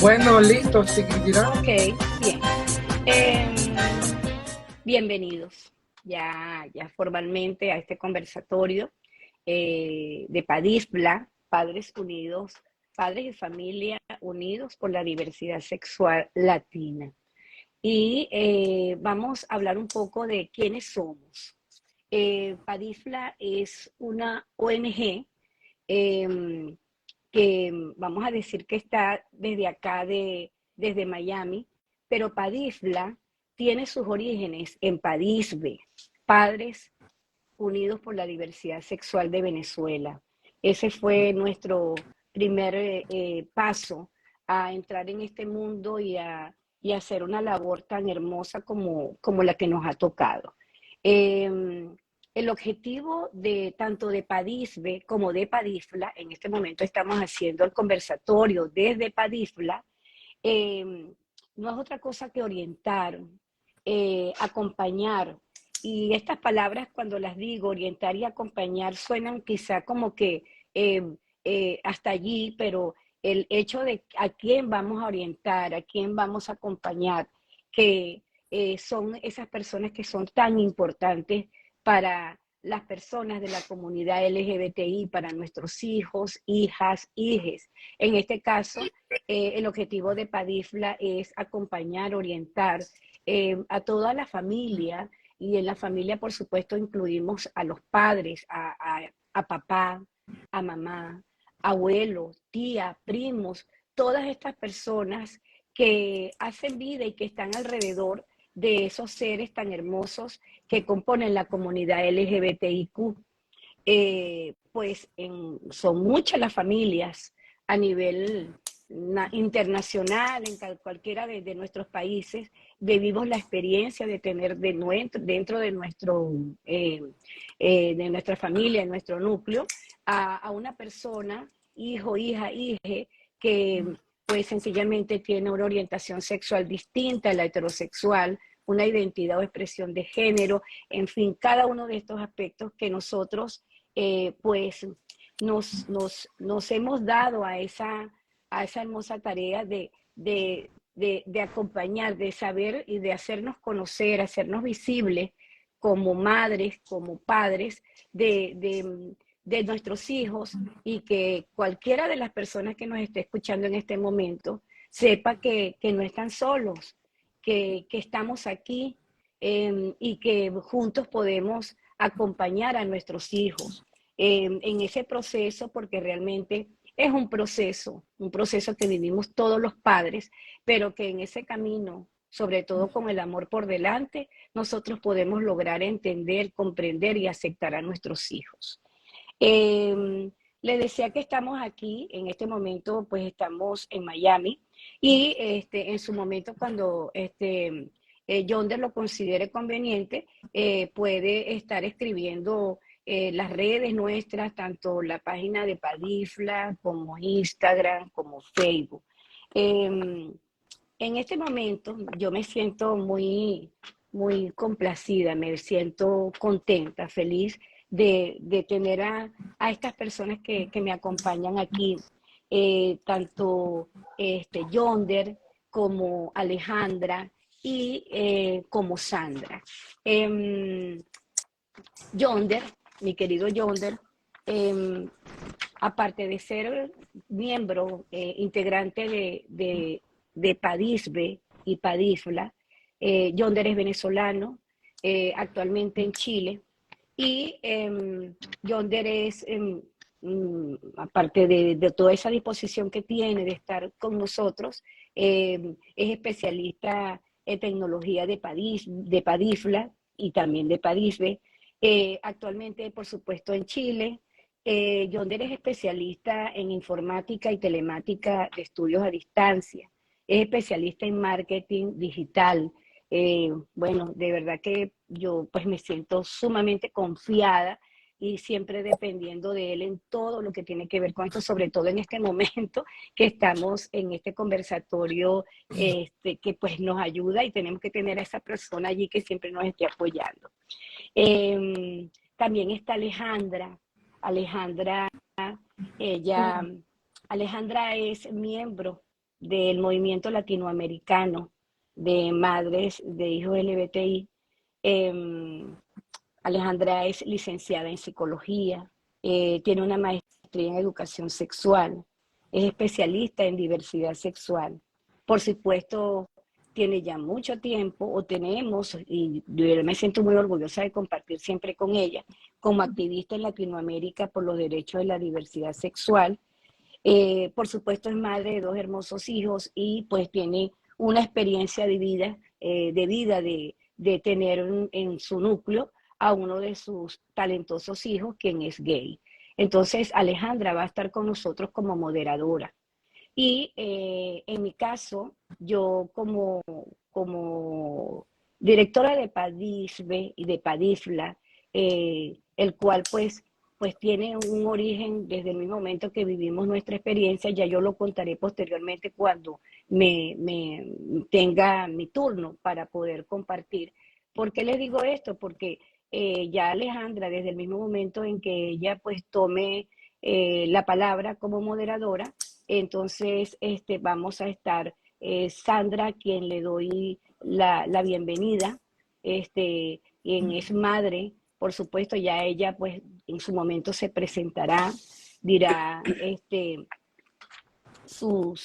Bueno, listo, Chiquitira. Ok, bien. Em, Bienvenidos ya formalmente a este conversatorio de PADISBLA, Padres Unidos, Padres y Familia Unidos por la Diversidad Sexual Latina. Y vamos a hablar un poco de quiénes somos. PADISBLA es una ONG eh, que vamos a decir que está desde acá, desde Miami, pero Padisla tiene sus orígenes en Padisbe, Padres Unidos por la Diversidad Sexual de Venezuela. Ese fue nuestro primer paso a entrar en este mundo y a hacer una labor tan hermosa como la que nos ha tocado. Eh, el objetivo de tanto de Padisbe como de Padifla, en este momento estamos haciendo el conversatorio desde Padifla, eh, no es otra cosa que orientar, acompañar. Y estas palabras, cuando las digo, orientar y acompañar, suenan quizá como que eh, hasta allí, pero el hecho de a quién vamos a orientar, a quién vamos a acompañar, que son esas personas que son tan importantes para las personas de la comunidad LGBTI, para nuestros hijos, hijas, hijes. En este caso, el objetivo de Padifla es acompañar, orientar a toda la familia, y en la familia, por supuesto, incluimos a los padres, a papá, a mamá, abuelos, tía, primos, todas estas personas que hacen vida y que están alrededor de esos seres tan hermosos que componen la comunidad LGBTIQ. Son muchas las familias a nivel internacional, en cualquiera de nuestros países, vivimos la experiencia de tener dentro de nuestra familia, de nuestro núcleo, a una persona, hijo, hija, hije, que pues sencillamente tiene una orientación sexual distinta a la heterosexual, una identidad o expresión de género, en fin, cada uno de estos aspectos que nosotros pues nos hemos dado a esa hermosa tarea de acompañar, de saber y de hacernos conocer, hacernos visibles como madres, como padres de nuestros hijos, y que cualquiera de las personas que nos esté escuchando en este momento sepa que no están solos, que estamos aquí y que juntos podemos acompañar a nuestros hijos en ese proceso, porque realmente es un proceso que vivimos todos los padres, pero que en ese camino, sobre todo con el amor por delante, nosotros podemos lograr entender, comprender y aceptar a nuestros hijos. Le decía que estamos aquí, en este momento pues estamos en Miami, y en su momento cuando Yonder lo considere conveniente, puede estar escribiendo las redes nuestras, tanto la página de Padifla como Instagram, como Facebook. Eh, en este momento yo me siento muy complacida, me siento contenta, feliz de tener a estas personas que me acompañan aquí, tanto Yonder como Alejandra y como Sandra. Eh, Yonder, mi querido Yonder, eh, aparte de ser miembro, integrante de Padisbe y Padisfla, Yonder es venezolano, actualmente en Chile, y Yonder es, aparte de toda esa disposición que tiene de estar con nosotros, es especialista en tecnología de Padifla y también de Padisbe. Actualmente, por supuesto, en Chile. Yonder es especialista en informática y telemática de estudios a distancia. Es especialista en marketing digital. Bueno, de verdad que yo pues me siento sumamente confiada y siempre dependiendo de él en todo lo que tiene que ver con esto, sobre todo en este momento que estamos en este conversatorio, que pues nos ayuda, y tenemos que tener a esa persona allí que siempre nos esté apoyando. También está Alejandra. Alejandra, ella, Alejandra es miembro del movimiento latinoamericano de madres de hijos LGBTI. Alejandra es licenciada en psicología, tiene una maestría en educación sexual, es especialista en diversidad sexual. Por supuesto, tiene ya mucho tiempo, o tenemos, y yo me siento muy orgullosa de compartir siempre con ella, como activista en Latinoamérica por los derechos de la diversidad sexual. Por supuesto, es madre de dos hermosos hijos y pues tiene una experiencia de tener en su núcleo a uno de sus talentosos hijos, quien es gay. Entonces, Alejandra va a estar con nosotros como moderadora. Y en mi caso, yo como directora de PADISBE y de PADIFLA, el cual pues tiene un origen desde el mismo momento que vivimos nuestra experiencia, ya yo lo contaré posteriormente cuando me tenga mi turno para poder compartir. ¿Por qué les digo esto? Porque ya Alejandra, desde el mismo momento en que ella pues tome la palabra como moderadora, entonces vamos a estar Sandra, a quien le doy la bienvenida, quien es madre, por supuesto, ya ella pues en su momento se presentará, dirá su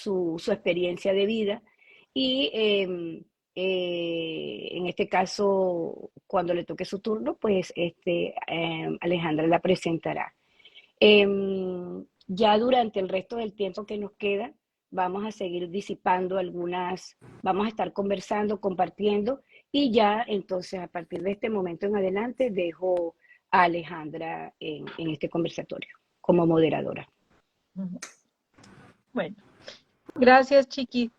experiencia de vida y en este caso, cuando le toque su turno, pues Alejandra la presentará. Ya durante el resto del tiempo que nos queda, vamos a seguir disipando vamos a estar conversando, compartiendo, y ya entonces a partir de este momento en adelante dejo a Alejandra en este conversatorio como moderadora. Bueno, gracias, Chiqui.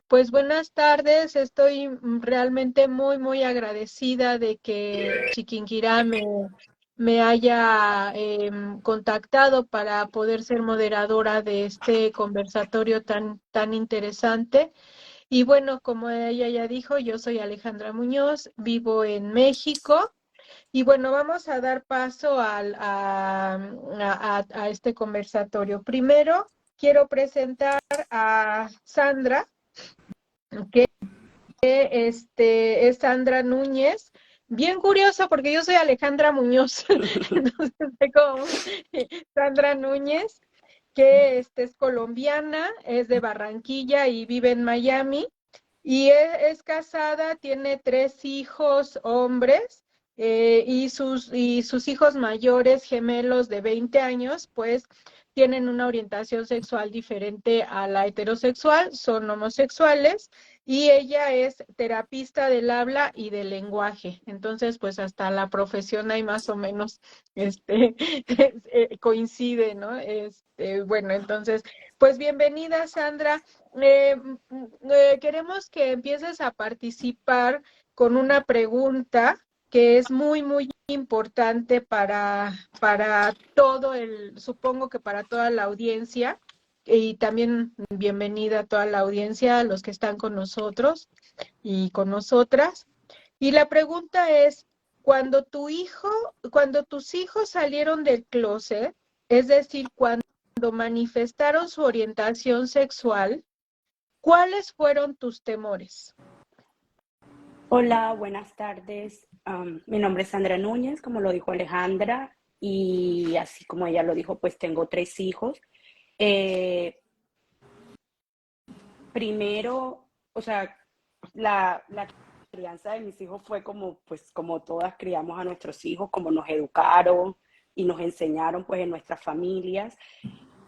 Pues buenas tardes, estoy realmente muy, muy agradecida de que Chiquinquirá me haya contactado para poder ser moderadora de este conversatorio tan interesante. Y bueno, como ella ya dijo, yo soy Alejandra Muñoz, vivo en México. Y bueno, vamos a dar paso a este conversatorio. Primero, quiero presentar a Sandra, que es Sandra Núñez. Bien curioso porque yo soy Alejandra Muñoz, entonces como Sandra Núñez, que es colombiana, es de Barranquilla y vive en Miami, y es casada, tiene 3 hijos hombres, y sus hijos mayores, gemelos de 20 años, pues tienen una orientación sexual diferente a la heterosexual, son homosexuales, y ella es terapista del habla y del lenguaje. Entonces, pues hasta la profesión ahí más o menos coincide, ¿no? Bueno, entonces, pues bienvenida, Sandra. Queremos que empieces a participar con una pregunta que es muy, muy importante para supongo que para toda la audiencia, y también bienvenida a toda la audiencia, a los que están con nosotros y con nosotras. Y la pregunta es, cuando tus hijos salieron del closet, es decir, cuando manifestaron su orientación sexual, ¿cuáles fueron tus temores? Hola, buenas tardes. Mi nombre es Sandra Núñez, como lo dijo Alejandra, y así como ella lo dijo, pues tengo 3 hijos. Primero, o sea, la crianza de mis hijos fue pues, como todas criamos a nuestros hijos, como nos educaron y nos enseñaron, pues, en nuestras familias.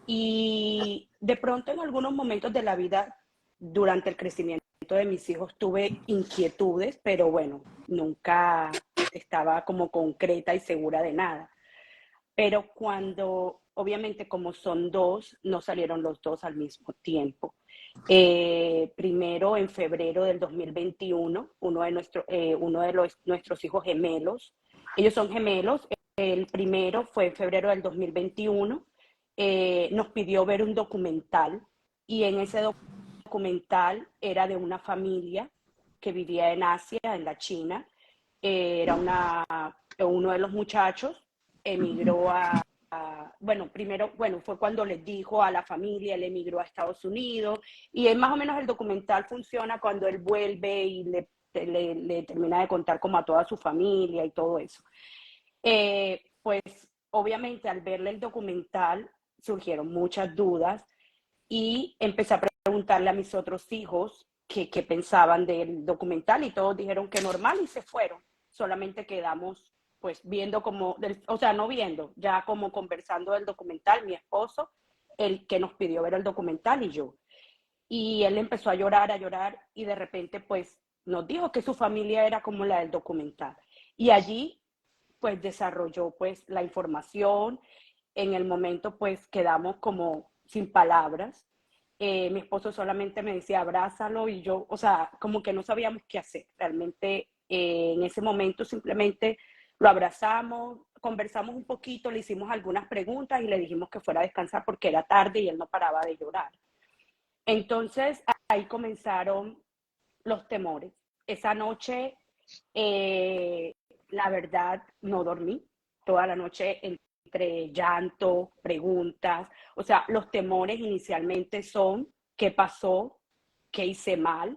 Y de pronto, en algunos momentos de la vida, durante el crecimiento de mis hijos, tuve inquietudes, pero bueno, nunca estaba como concreta y segura de nada. Pero obviamente como son dos, no salieron los dos al mismo tiempo. Primero, en febrero del 2021, uno de nuestros hijos gemelos, ellos son gemelos, el primero fue en febrero del 2021, nos pidió ver un documental, y en ese documental era de una familia que vivía en Asia, en la China. Uno de los muchachos emigró a bueno, primero, bueno, fue cuando les dijo a la familia, él emigró a Estados Unidos, y es más o menos el documental funciona cuando él vuelve y le termina de contar como a toda su familia y todo eso. Pues obviamente al verle el documental surgieron muchas dudas y empecé a preguntarle a mis otros hijos qué pensaban del documental y todos dijeron que normal y se fueron. Solamente quedamos pues viendo como, o sea, no viendo, ya como conversando del documental, mi esposo, el que nos pidió ver el documental y yo. Y él empezó a llorar y de repente pues nos dijo que su familia era como la del documental. Y allí pues desarrolló pues la información. En el momento pues quedamos como sin palabras. Mi esposo solamente me decía abrázalo y yo, o sea, como que no sabíamos qué hacer. Realmente en ese momento simplemente lo abrazamos, conversamos un poquito, le hicimos algunas preguntas y le dijimos que fuera a descansar porque era tarde y él no paraba de llorar. Entonces ahí comenzaron los temores. Esa noche, la verdad, no dormí toda la noche entre llanto, preguntas. O sea, los temores inicialmente son qué pasó, qué hice mal.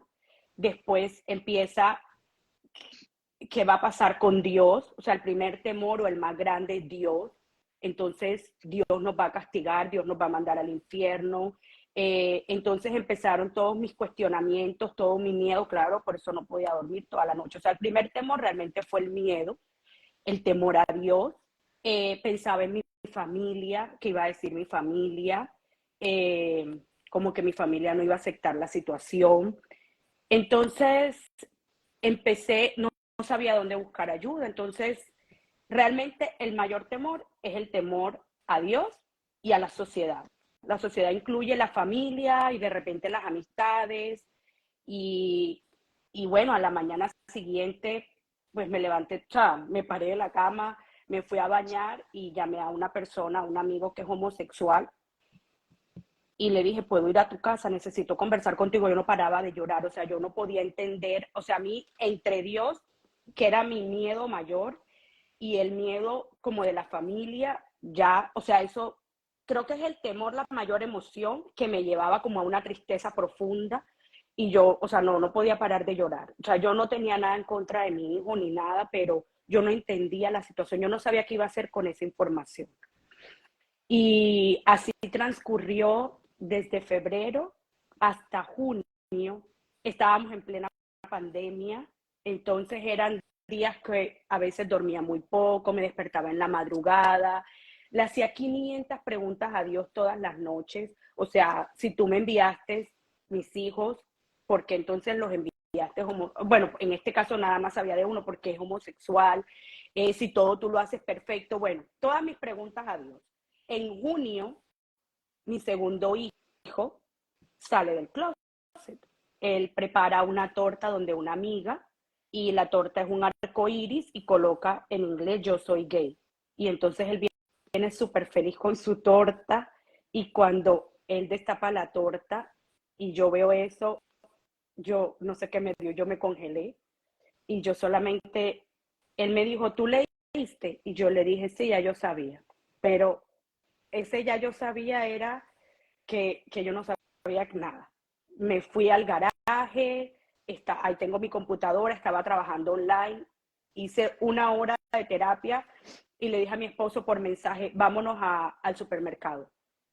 Después empieza qué va a pasar con Dios. O sea, el primer temor o el más grande es Dios. Entonces, Dios nos va a castigar, Dios nos va a mandar al infierno. Entonces empezaron todos mis cuestionamientos, todo mi miedo, claro, por eso no podía dormir toda la noche. O sea, el primer temor realmente fue el miedo, el temor a Dios. Pensaba en mi familia, qué iba a decir mi familia, como que mi familia no iba a aceptar la situación. Entonces empecé, no sabía dónde buscar ayuda. Entonces, realmente el mayor temor es el temor a Dios y a la sociedad. La sociedad incluye la familia y de repente las amistades y bueno, a la mañana siguiente pues me levanté, o sea, me paré de la cama, me fui a bañar y llamé a una persona, a un amigo que es homosexual y le dije, puedo ir a tu casa, necesito conversar contigo. Yo no paraba de llorar, o sea, yo no podía entender, o sea, a mí entre Dios, que era mi miedo mayor, y el miedo como de la familia, ya, o sea, eso creo que es el temor, la mayor emoción que me llevaba como a una tristeza profunda y yo, o sea, no podía parar de llorar. O sea, yo no tenía nada en contra de mi hijo ni nada, pero yo no entendía la situación, yo no sabía qué iba a hacer con esa información. Y así transcurrió desde febrero hasta junio. Estábamos en plena pandemia, entonces eran días que a veces dormía muy poco, me despertaba en la madrugada, le hacía 500 preguntas a Dios todas las noches. O sea, si tú me enviaste mis hijos, ¿por qué entonces los enviaste? Bueno, en este caso nada más sabía de uno porque es homosexual. Si todo tú lo haces perfecto, bueno, todas mis preguntas a Dios. En junio, mi segundo hijo sale del closet. Él prepara una torta donde una amiga y la torta es un arco iris y coloca en inglés yo soy gay. Y entonces él viene súper feliz con su torta y cuando él destapa la torta y yo veo eso, yo no sé qué me dio, yo me congelé y yo solamente, él me dijo, ¿tú leíste? Y yo le dije, sí, ya yo sabía, pero ese ya yo sabía era que yo no sabía nada. Me fui al garaje, ahí tengo mi computadora, estaba trabajando online, hice 1 hora de terapia y le dije a mi esposo por mensaje, vámonos al supermercado.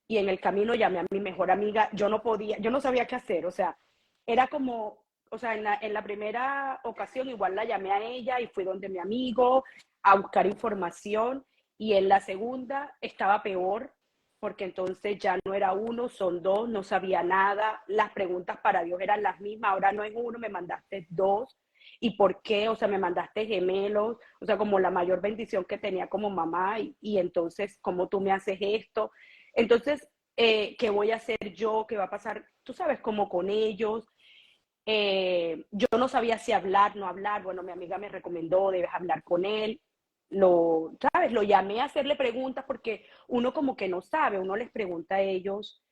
Y en el camino llamé a mi mejor amiga, yo no sabía qué hacer, o sea, era como, o sea, en la primera ocasión igual la llamé a ella y fui donde mi amigo a buscar información y en la segunda estaba peor porque entonces ya no era uno, son dos, no sabía nada, las preguntas para Dios eran las mismas, ahora no es uno, me mandaste dos, ¿y por qué? O sea, me mandaste gemelos, o sea, como la mayor bendición que tenía como mamá, y entonces, ¿cómo tú me haces esto? Entonces, ¿qué voy a hacer yo? ¿Qué va a pasar? Tú sabes, como con ellos. Yo no sabía si hablar, no hablar, bueno, mi amiga me recomendó, debes hablar con él, ¿sabes? Lo llamé a hacerle preguntas porque uno como que no sabe, uno les pregunta a ellos,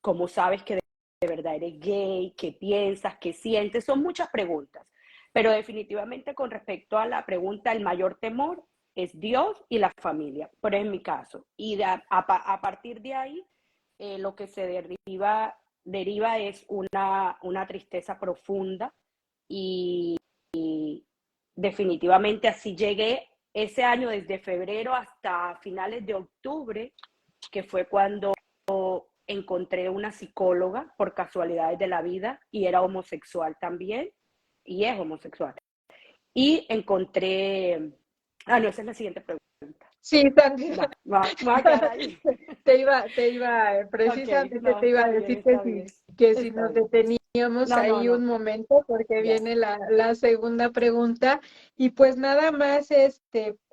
¿cómo sabes que de verdad eres gay? ¿Qué piensas? ¿Qué sientes? Son muchas preguntas, pero definitivamente con respecto a la pregunta, el mayor temor es Dios y la familia, pero es mi caso. Y a partir de ahí, lo que se deriva es una tristeza profunda y definitivamente así llegué ese año desde febrero hasta finales de octubre, que fue cuando encontré una psicóloga por casualidades de la vida y era homosexual también y es homosexual. Y encontré, no, esa es la siguiente pregunta. Sí, Sandy, Va a quedar ahí. precisamente Ok, no, te iba a está bien, decir está bien. que si Está nos bien. deteníamos No, no, ahí un no. momento, porque Ya. viene la segunda pregunta, y pues nada más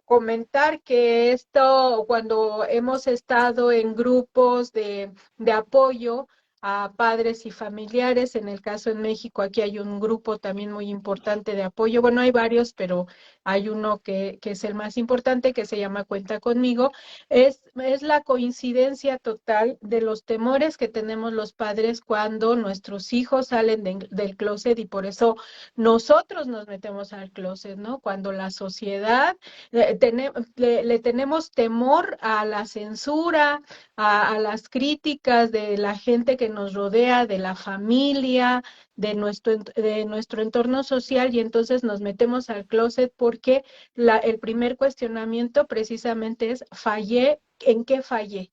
comentar que esto, cuando hemos estado en grupos de apoyo a padres y familiares, en el caso en México, aquí hay un grupo también muy importante de apoyo, bueno, hay varios, pero hay uno que es el más importante, que se llama Cuenta Conmigo. Es la coincidencia total de los temores que tenemos los padres cuando nuestros hijos salen del closet, y por eso nosotros nos metemos al closet, ¿no? Cuando la sociedad le tenemos temor a la censura, a las críticas de la gente que nos rodea, de la familia, de nuestro entorno social, y entonces nos metemos al closet porque el primer cuestionamiento precisamente es, fallé, ¿en qué fallé?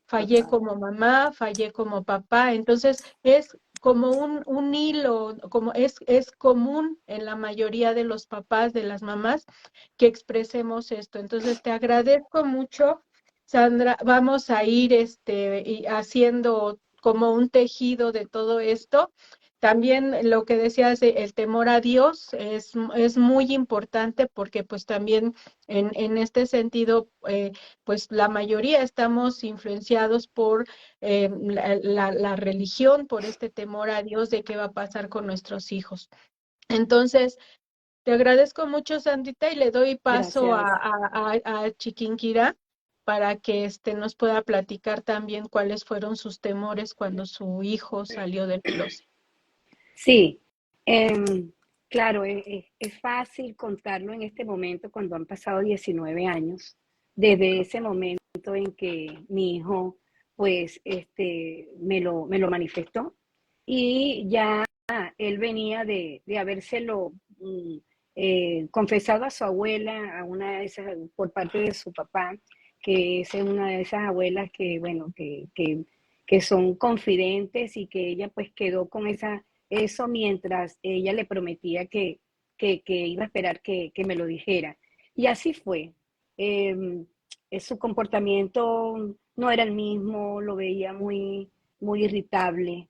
Fallé Total. como mamá, fallé como papá. Entonces es como un hilo, como es común en la mayoría de los papás, de las mamás, que expresemos esto. Entonces te agradezco mucho, Sandra. Vamos a ir haciendo como un tejido de todo esto. También lo que decías, el temor a Dios es muy importante, porque pues también en este sentido, pues la mayoría estamos influenciados por la religión, por este temor a Dios de qué va a pasar con nuestros hijos. Entonces, te agradezco mucho, Sandrita, y le doy paso Gracias. a Chiquinquirá para que nos pueda platicar también cuáles fueron sus temores cuando su hijo salió del closet. Sí, claro, es fácil contarlo en este momento cuando han pasado 19 años, desde ese momento en que mi hijo, pues, me lo manifestó, y ya él venía de habérselo confesado a su abuela, a una de esas, por parte de su papá, que es una de esas abuelas que, bueno, que son confidentes, y que ella pues quedó con eso mientras ella le prometía que iba a esperar que me lo dijera. Y así fue. Eh, Su comportamiento no era el mismo, lo veía muy irritable.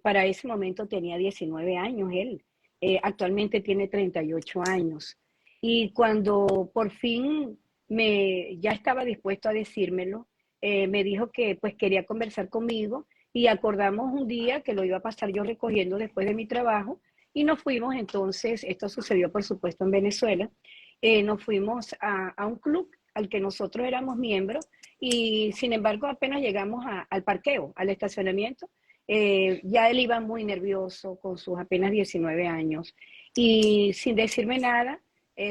Para ese momento tenía 19 años él. Actualmente tiene 38 años. Y cuando por fin ya estaba dispuesto a decírmelo, me dijo que pues quería conversar conmigo, y acordamos un día que lo iba a pasar yo recogiendo después de mi trabajo, y nos fuimos entonces. Esto sucedió por supuesto en Venezuela. Nos fuimos a un club al que nosotros éramos miembros, y sin embargo apenas llegamos al parqueo, al estacionamiento, ya él iba muy nervioso con sus apenas 19 años, y sin decirme nada.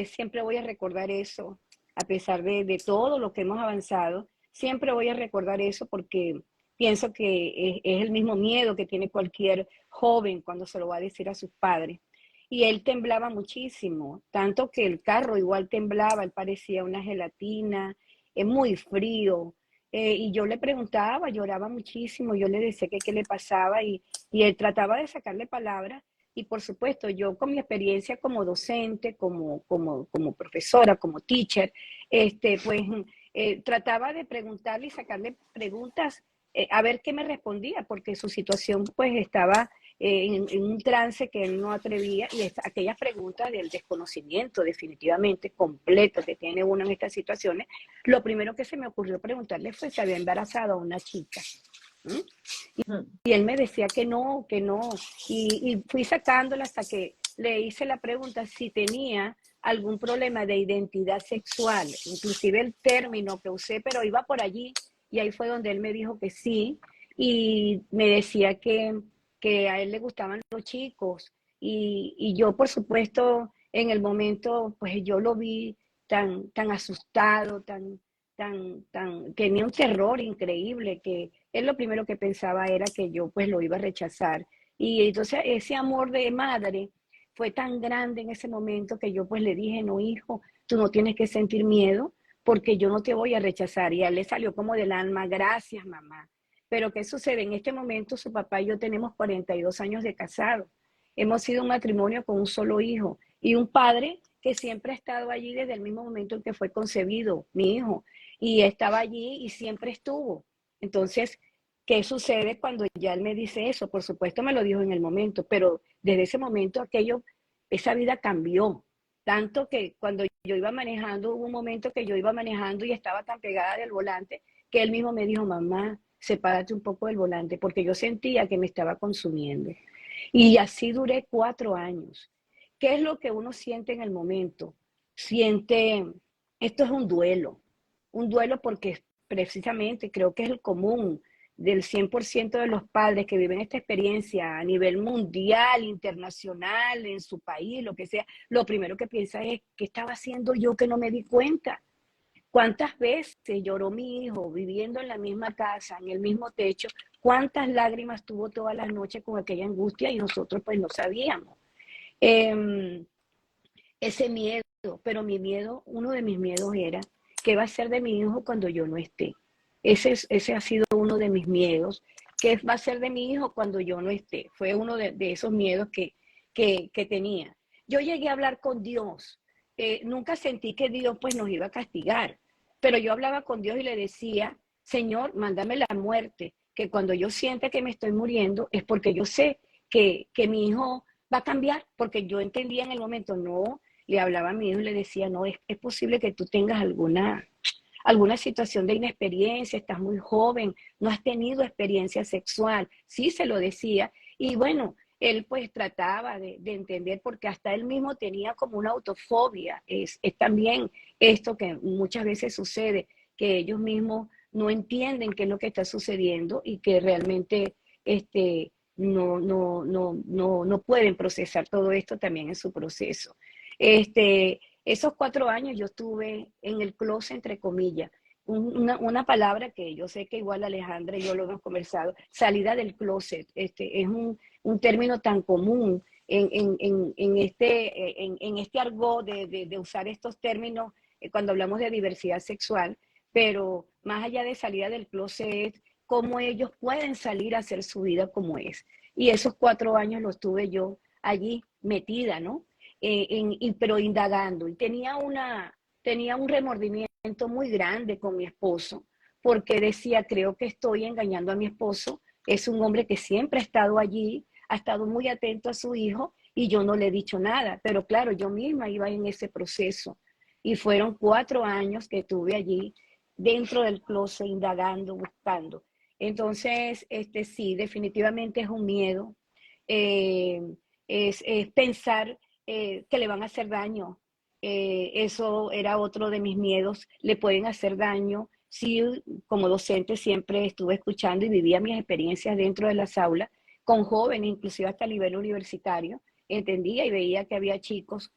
Siempre voy a recordar eso, a pesar de todo lo que hemos avanzado, siempre voy a recordar eso, porque pienso que es el mismo miedo que tiene cualquier joven cuando se lo va a decir a sus padres. Y él temblaba muchísimo, tanto que el carro igual temblaba, él parecía una gelatina, es muy frío. Y yo le preguntaba, lloraba muchísimo, yo le decía que qué le pasaba, y él trataba de sacarle palabras. Y por supuesto, yo con mi experiencia como docente, como profesora, como teacher, pues trataba de preguntarle y sacarle preguntas, a ver qué me respondía, porque su situación pues estaba en un trance que él no atrevía, y aquellas preguntas del desconocimiento definitivamente completo que tiene uno en estas situaciones. Lo primero que se me ocurrió preguntarle fue si había embarazado a una chica. ¿Mm? Y él me decía que no, que no. Y fui sacándola hasta que le hice la pregunta si tenía algún problema de identidad sexual, inclusive el término que usé, pero iba por allí, y ahí fue donde él me dijo que sí, y me decía que a él le gustaban los chicos, y yo por supuesto en el momento pues yo lo vi tan asustado, tenía un terror increíble, que él lo primero que pensaba era que yo pues lo iba a rechazar. Y entonces ese amor de madre fue tan grande en ese momento que yo pues le dije, no, hijo, tú no tienes que sentir miedo porque yo no te voy a rechazar. Y a él le salió como del alma, gracias, mamá. Pero ¿qué sucede? En este momento su papá y yo tenemos 42 años de casado. Hemos sido un matrimonio con un solo hijo y un padre que siempre ha estado allí desde el mismo momento en que fue concebido, mi hijo, y estaba allí y siempre estuvo. Entonces, ¿qué sucede cuando ya él me dice eso? Por supuesto me lo dijo en el momento, pero desde ese momento esa vida cambió. Tanto que cuando yo iba manejando, hubo un momento que yo iba manejando y estaba tan pegada del volante que él mismo me dijo, mamá, sepárate un poco del volante, porque yo sentía que me estaba consumiendo. Y así duré 4 años. ¿Qué es lo que uno siente en el momento? Esto es un duelo porque precisamente creo que es el común del 100% de los padres que viven esta experiencia a nivel mundial, internacional, en su país, lo que sea. Lo primero que piensa es, ¿qué estaba haciendo yo que no me di cuenta? ¿Cuántas veces lloró mi hijo viviendo en la misma casa, en el mismo techo? ¿Cuántas lágrimas tuvo todas las noches con aquella angustia y nosotros pues no sabíamos? Eh, Ese miedo, pero uno de mis miedos era, ¿qué va a ser de mi hijo cuando yo no esté? Ese ha sido uno de mis miedos. ¿Qué va a ser de mi hijo cuando yo no esté? Fue uno de esos miedos que tenía. Yo llegué a hablar con Dios. Nunca sentí que Dios pues nos iba a castigar, pero yo hablaba con Dios y le decía, Señor, mándame la muerte, que cuando yo sienta que me estoy muriendo es porque yo sé que mi hijo va a cambiar, porque yo entendía en el momento, no, le hablaba a mi hijo y le decía, no, es posible que tú tengas alguna situación de inexperiencia, estás muy joven, no has tenido experiencia sexual. Sí, se lo decía. Y bueno, él pues trataba de entender porque hasta él mismo tenía como una autofobia. Es también esto que muchas veces sucede, que ellos mismos no entienden qué es lo que está sucediendo y que realmente no pueden procesar todo esto también en su proceso. Esos 4 años yo estuve en el closet, entre comillas, una palabra que yo sé que igual Alejandra y yo lo hemos conversado, salida del closet, es un término tan común en este argot de usar estos términos cuando hablamos de diversidad sexual, pero más allá de salida del closet, cómo ellos pueden salir a hacer su vida como es. Y esos 4 años los tuve yo allí metida, ¿no? Pero indagando. Y tenía un remordimiento muy grande con mi esposo, porque decía, creo que estoy engañando a mi esposo. Es un hombre que siempre ha estado allí, ha estado muy atento a su hijo y yo no le he dicho nada. Pero claro, yo misma iba en ese proceso. Y fueron 4 años que estuve allí dentro del closet, indagando, buscando. Entonces, sí, definitivamente es un miedo. Eh, es pensar que le van a hacer daño. Eso era otro de mis miedos. Le pueden hacer daño. Sí, como docente siempre estuve escuchando y vivía mis experiencias dentro de las aulas con jóvenes, inclusive hasta a nivel universitario. Entendía y veía que había chicos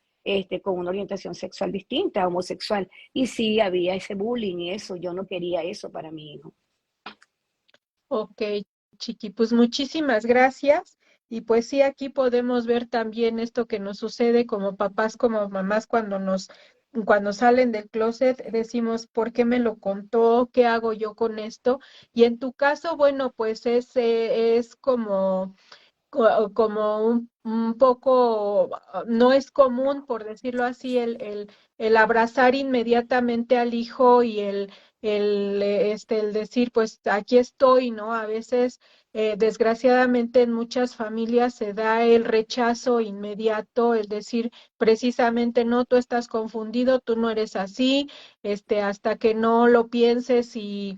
con una orientación sexual distinta, homosexual. Y sí, había ese bullying y eso. Yo no quería eso para mi hijo. Ok, Chiqui, pues muchísimas gracias. Y pues sí, aquí podemos ver también esto que nos sucede como papás, como mamás, cuando salen del closet, decimos, ¿por qué me lo contó? ¿Qué hago yo con esto? Y en tu caso, bueno, pues es como un poco, no es común, por decirlo así, el abrazar inmediatamente al hijo y el decir, pues aquí estoy, ¿no? A veces, desgraciadamente, en muchas familias se da el rechazo inmediato, el decir precisamente, no, tú estás confundido, tú no eres así, hasta que no lo pienses y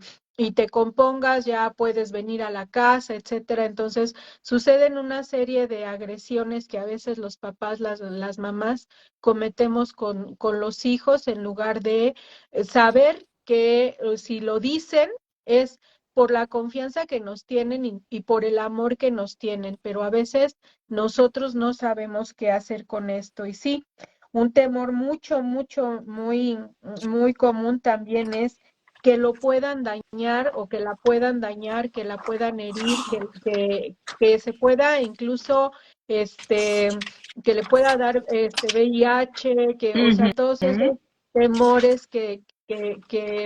te compongas, ya puedes venir a la casa, etcétera. Entonces, suceden una serie de agresiones que a veces los papás, las mamás cometemos con los hijos en lugar de saber que si lo dicen es por la confianza que nos tienen y por el amor que nos tienen, pero a veces nosotros no sabemos qué hacer con esto. Y sí, Un temor muy común también es que lo puedan dañar o que la puedan dañar, que la puedan herir, que se pueda incluso, que le pueda dar VIH, o sea, todos esos temores que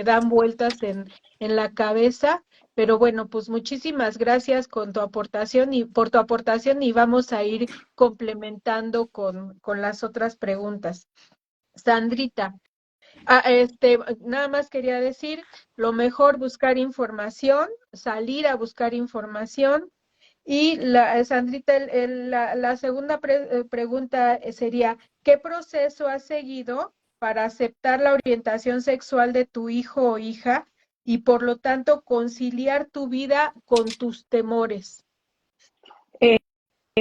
dan vueltas en la cabeza. Pero bueno, pues muchísimas gracias con tu aportación y por tu aportación y vamos a ir complementando con las otras preguntas. Sandrita, nada más quería decir, lo mejor buscar información, salir a buscar información. Y Sandrita, la segunda pregunta sería, ¿qué proceso has seguido para aceptar la orientación sexual de tu hijo o hija y por lo tanto conciliar tu vida con tus temores?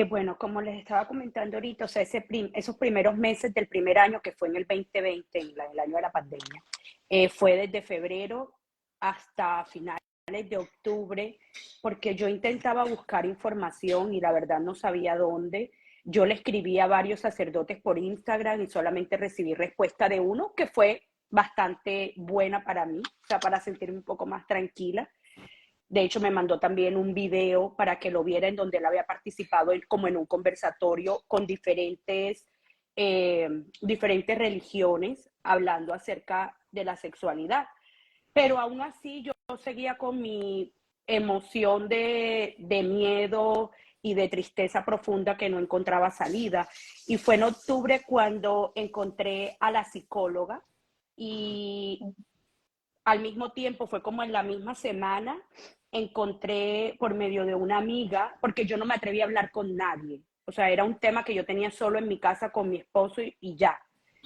Bueno, como les estaba comentando ahorita, o sea, esos primeros meses del primer año, que fue en el 2020, el año de la pandemia, fue desde febrero hasta finales de octubre, porque yo intentaba buscar información y la verdad no sabía dónde. Yo le escribí a varios sacerdotes por Instagram y solamente recibí respuesta de uno que fue bastante buena para mí, o sea, para sentirme un poco más tranquila. De hecho, me mandó también un video para que lo viera en donde él había participado como en un conversatorio con diferentes religiones hablando acerca de la sexualidad. Pero aún así yo seguía con mi emoción de miedo y de tristeza profunda que no encontraba salida. Y fue en octubre cuando encontré a la psicóloga y al mismo tiempo, fue como en la misma semana, encontré por medio de una amiga, porque yo no me atreví a hablar con nadie. O sea, era un tema que yo tenía solo en mi casa con mi esposo y ya.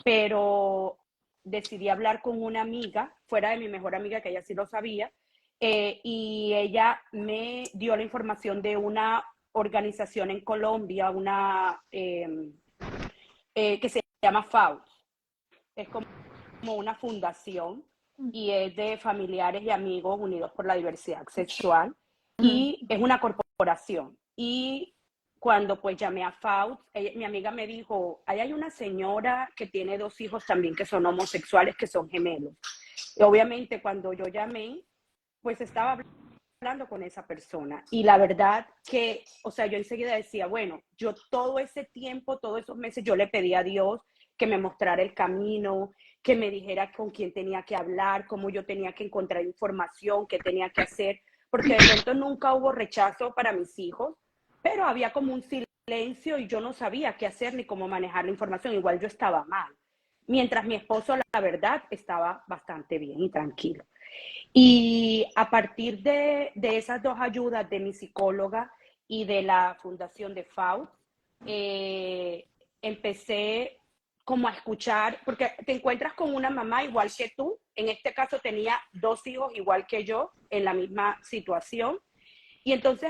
Pero decidí hablar con una amiga, fuera de mi mejor amiga, que ella sí lo sabía, y ella me dio la información de una organización en Colombia, que se llama FAUS. Es como una fundación y es de familiares y amigos unidos por la diversidad sexual y es una corporación. Y cuando pues llamé a FAUT, mi amiga me dijo, ahí hay una señora que tiene 2 hijos también que son homosexuales, que son gemelos. Y obviamente cuando yo llamé, pues estaba hablando con esa persona y la verdad que, o sea, yo enseguida decía, bueno, yo todo ese tiempo, todos esos meses, yo le pedí a Dios que me mostrara el camino, que me dijera con quién tenía que hablar, cómo yo tenía que encontrar información, qué tenía que hacer, porque de pronto nunca hubo rechazo para mis hijos, pero había como un silencio y yo no sabía qué hacer ni cómo manejar la información, igual yo estaba mal, mientras mi esposo, la verdad, estaba bastante bien y tranquilo. Y a partir de esas 2 ayudas de mi psicóloga y de la fundación de FAUT, empecé como a escuchar, porque te encuentras con una mamá igual que tú, en este caso tenía 2 hijos igual que yo, en la misma situación, y entonces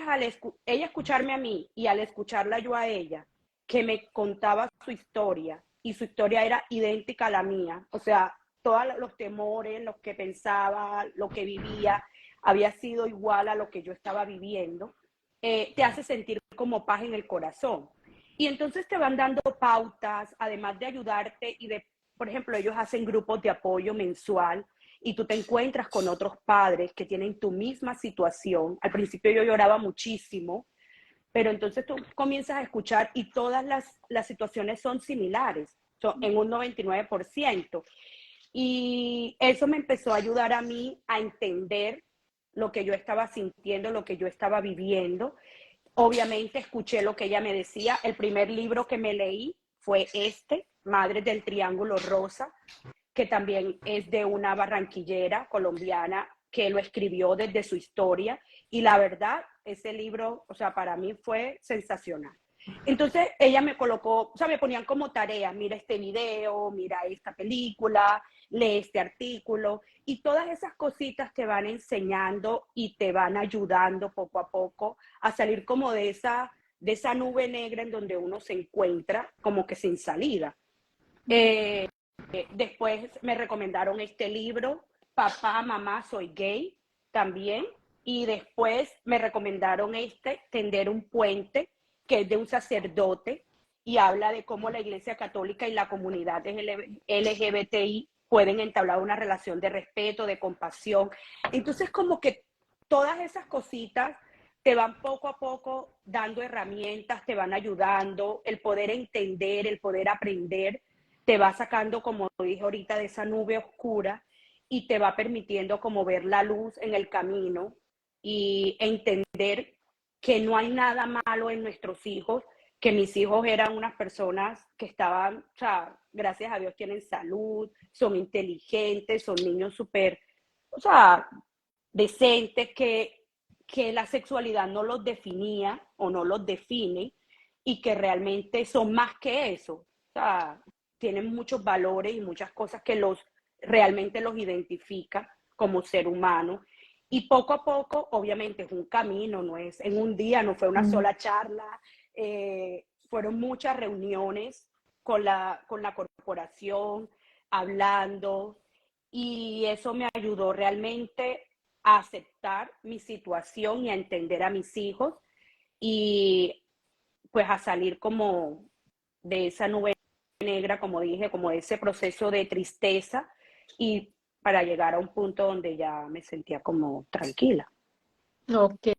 ella escucharme a mí y al escucharla yo a ella, que me contaba su historia, y su historia era idéntica a la mía, o sea, todos los temores, lo que pensaba, lo que vivía, había sido igual a lo que yo estaba viviendo, te hace sentir como paz en el corazón. Y entonces te van dando pautas, además de ayudarte y de, por ejemplo, ellos hacen grupos de apoyo mensual y tú te encuentras con otros padres que tienen tu misma situación. Al principio yo lloraba muchísimo, pero entonces tú comienzas a escuchar y todas las situaciones son similares, son en un 99%. Y eso me empezó a ayudar a mí a entender lo que yo estaba sintiendo, lo que yo estaba viviendo. Obviamente escuché lo que ella me decía. El primer libro que me leí fue Madres del Triángulo Rosa, que también es de una barranquillera colombiana que lo escribió desde su historia. Y la verdad, ese libro, o sea, para mí fue sensacional. Entonces ella me colocó, o sea, me ponían como tarea, mira este video, mira esta película, lee este artículo, y todas esas cositas te van enseñando y te van ayudando poco a poco a salir como de esa nube negra en donde uno se encuentra como que sin salida. Después me recomendaron este libro, Papá, Mamá, Soy Gay, también. Y después me recomendaron Tender un Puente, que es de un sacerdote. y habla de cómo la Iglesia Católica y la comunidad LGBTI pueden entablar una relación de respeto, de compasión. Entonces, como que todas esas cositas te van poco a poco dando herramientas, te van ayudando, el poder entender, el poder aprender, te va sacando, como dije ahorita, de esa nube oscura y te va permitiendo como ver la luz en el camino y entender que no hay nada malo en nuestros hijos, que mis hijos eran unas personas que estaban, o sea, gracias a Dios tienen salud, son inteligentes, son niños súper, o sea, decentes, que la sexualidad no los definía o no los define y que realmente son más que eso. O sea, tienen muchos valores y muchas cosas que realmente los identifica como ser humano. Y poco a poco, obviamente, es un camino, no es en un día, no fue una sola charla, fueron muchas reuniones con la corporación, hablando, y eso me ayudó realmente a aceptar mi situación y a entender a mis hijos y pues a salir como de esa nube negra, como dije, como de ese proceso de tristeza y para llegar a un punto donde ya me sentía como tranquila. Ok.